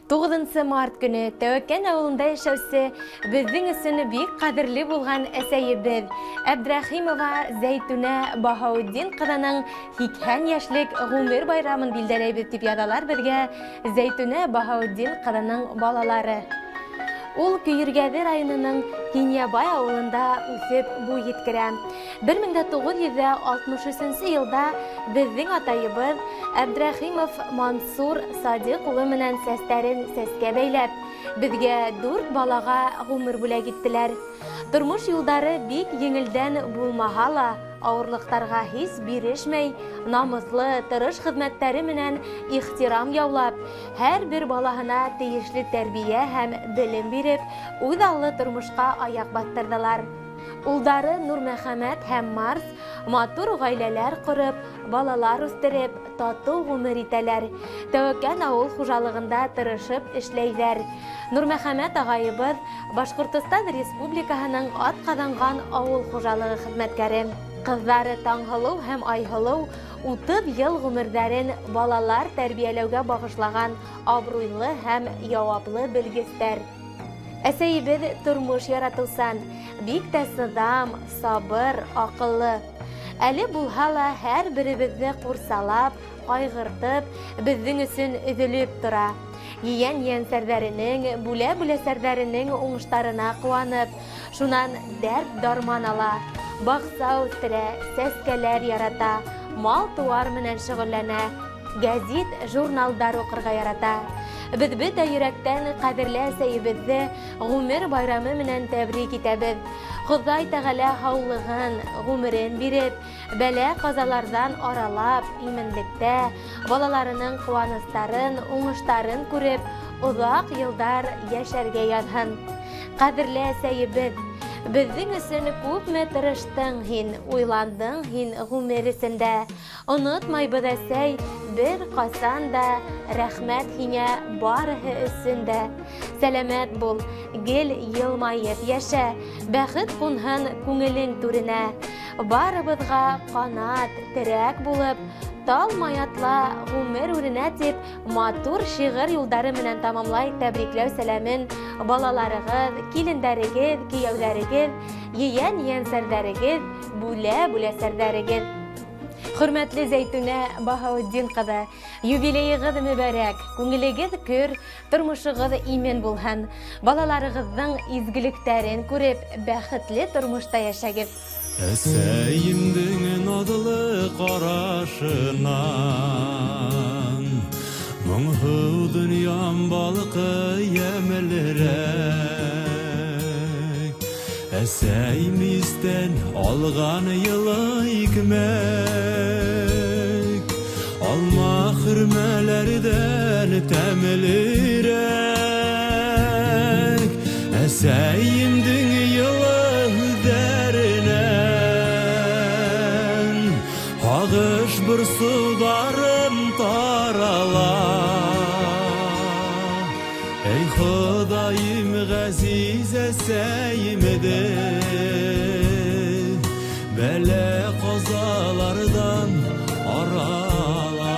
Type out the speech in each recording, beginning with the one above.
9 март көне Тәвәккән авылында яшәүсе безнең өсөн бик кадерле булган әсәебез Әбдрахимова Зәйтүнә Баһауддин кызының 80 яшьлек гомер байрамын билдәләйбез дип язалар безгә Зәйтүнә Баһауддин кызының балалары. Ул Көйргәзе районының Кинябай авылында үсеп буй еткерә. 1963 елда безнең атайыбыз Әбдрахимов Мансур Садиқ улы менән сәстәрен сәскә бәйләп, безгә 4 балага гомер бүләк иттеләр. Тормыш юлдары бик еңелдән булмаһа ла, авырлыктарга һич бирешмәй, намыслы, тырыш хезмәттәре менән ихтирам яулап, һәр бер балаһына тиешле тәрбия һәм белем биреп, үз аллы тормышка аяк бастырдылар. Улдары Нурмөхәммәд һәм Марс матур гаиләләр корып, балалар үстереп, тату гомер итәләр. Тәвәккән авыл хуҗалыгында тырышып эшләйләр. Нурмөхәммәд агайыбыз Башкортстан Республикаһының атказанган авыл хуҗалыгы хезмәткәре. Кызлары Таңһылу һәм Айһылу 30 ел гомердәрен балалар тәрбияләүгә багышлаган абруйлы һәм яваплы белгечләр. Әсәебез тормыш яратылсан, бик тә сыдам, сабыр, акыллы. Әле булһа ла һәр беребезне курсалап, кайгыртып, безнең өсөн üzülеп тора. Ейән-ейәнсәрҙәренең, бүлә-бүләсәрҙәренең уңыштарына куанып, шунан дәрт дарман ала. Баҡса үҫтерә, сәскәләр ярата, мал-туар менән шөғөлләнә, гәзит, журналдар уҡырға ярата. Без бөтә йөрәктән ҡәҙерле әсәйебеҙҙе ғүмер байрамы менән тәбрик итәбеҙ. Хоҙай Тәғәлә һаулығын, ғүмерен биреп, бәлә-ҡазаларҙан аралап, именлектә, балаларының ҡыуаныстарын, уңыштарын күреп, оҙаҡ йылдар йәшәргә яҙһын. Ҡәҙерле әсәйебеҙ, безнең өсөн күпме тырыштың һин, уйландың һин ғүмер эсендә. Онотмайбыҙ әсәй, бер ҡасан да, рәхмәт һиңә барыһы өсөн дә. Сәләмәт бул, гел йылмайып йәшә, бәхет ҡунһын күңелең түренә. Барыбыҙға ҡанат, терәк булып, талмай атла ғүмер үренә тип, матур шиғыр юлдары менән тамамлай тәбрикләү сәләмен балаларығыҙ, килендәрегеҙ, кейәүҙәрегеҙ, ейән-ейәнсәрҙәрегеҙ, бүлә-бүләсәрҙәрегеҙ. Хөрмәтле Зәйтүнә Баһауддин ҡыҙы, юбилейығыҙ мөбәрәк, күңелегеҙ көр, тормошығыҙ имен булһын, балаларығыҙҙың изгелектәрен күреп, бәхетле тормошта йәшәгеҙ. Әсәйемдең наҙлы ҡарашынан моңһоу донъям балҡый йәмелерәк. Әсәйем истән алған йылы икмәк, алма хөрмәләрҙән тәмлерәк. Әсәйемдең йылы ағыш бір сударым тарала. Эй Хоҙайым ғәзиз әсәйемде, бәлә-ҡазаларҙан арала.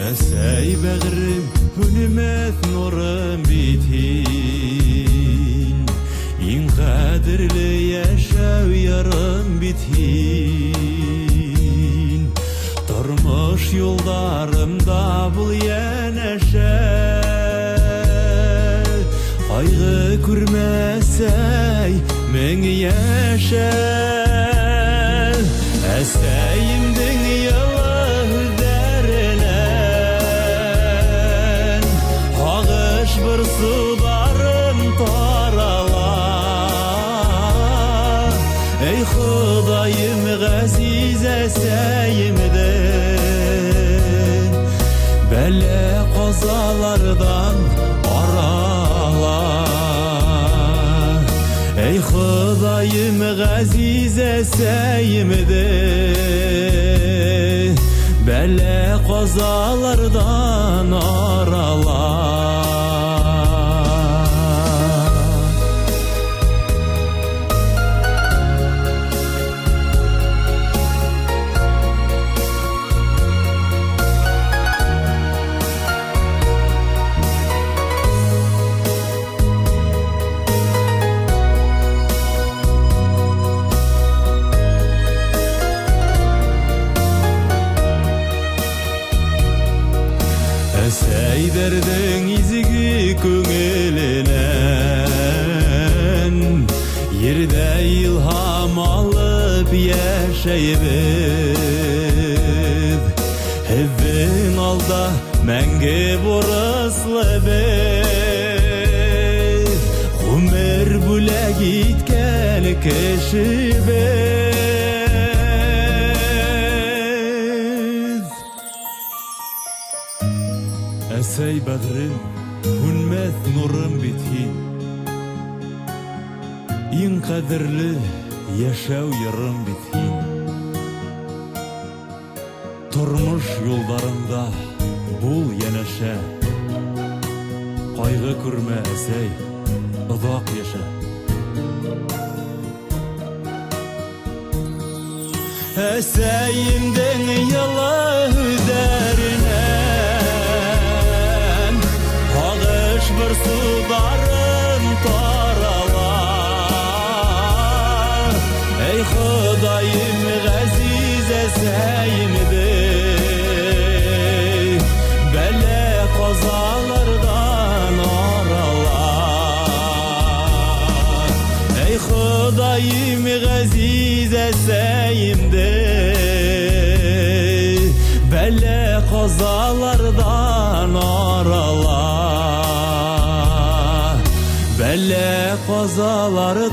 Әсәй бәғрем һүнмәҫ нурым бит һин, иң ҡәҙерле йәшәү ярым бит һин. Тормош юлдарымда был йәнәшә, ҡайғы күрмәсәй мең йәшә. Әсәйемдең йылы бір сударым тарала. Эй Хоҙайым ғәзиз әсәйемде, бәлә-ҡазаларҙан арала. Эй Хоҙайым ғәзиз әсәйемде, бәлә-ҡазаларҙан арала. yaşaybiz. Hevin alda мәңгі бурыслы biz. Ömür bule gitkeli kişi biz. Esey bedrim, hünmez nurun bitkin. İn kadirli yaşav yarım bitkin. Turmuş yollarında bul yeneşe. Kaygı kurma esey, ıdak yaşa. Eseyimden yılı hüderinden ağış bir sudarım taralar. Ey Hudayım gaziz eseyimdi, bele kazalardan aralar. Ey Hudayım gaziz eseyimdi, bele kazalardan aralar. Bele kazalardan